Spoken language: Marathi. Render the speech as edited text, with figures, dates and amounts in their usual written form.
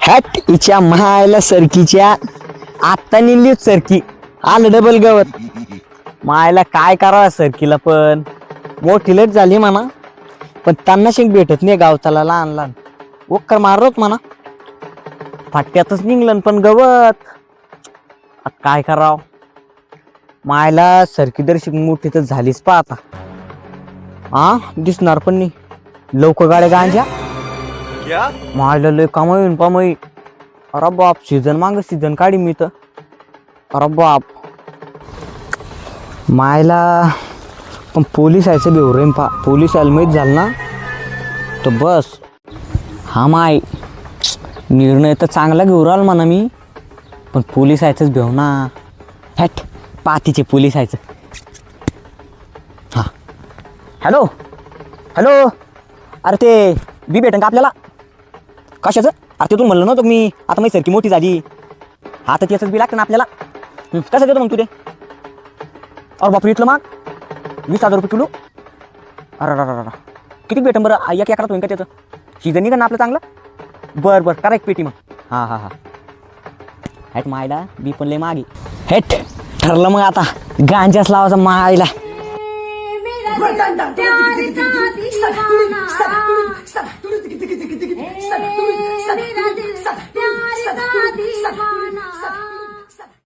हट हिच्या मायला सरकीच्या आत्ता निली सरकी आलं डबल गवत मायला काय करावं सरकीला पण मोठी लेट झाली म्हणा पण त्यांना शिंक भेटत नाही गावताला लहान लहान ओक्कर मारत म्हणा फाट्यातच निघलं पण गवत काय कराव मायला सरकी दर्शक मोठी तर झालीच पा आता हा दिसणार पण नाही लवकर गाड्या गांजा मायला लय कमाईन पामाई अरे बाप सीझन माग सीझन काढी मी तर अरे बाप मायला पण पोलीस यायचं बेवरेन पा पोलीस यायला माहीत झालं ना तर बस हा माय निर्णय तर चांगला घेऊ राहिला म्हणा मी पण पोलीस यायचंच भेव ना हॅट पातीचे पोलीस यायचं हा हॅलो हॅलो अरे ते बी भेटन का आपल्याला कशाचं अरे ते तू म्हणलं नव्हतं मी आता माझी सरकी मोठी झाली हा तर त्याचंच बी लागतं ना आपल्याला कसं देतो मग तू ते अरे बापरे इथलं मग 20,000 रुपये किलो अरे किती भेटन बरं एक एकरात होईन का त्याचं सीझन निघा ना आपलं चांगलं बरं बरं करा एक पेटी मग हां हां हां हॅट मायला बी पण लय मागे हेट ठरलं मग आता गांजाच लावायचा मायला मेरा दिल प्यार का दीवाना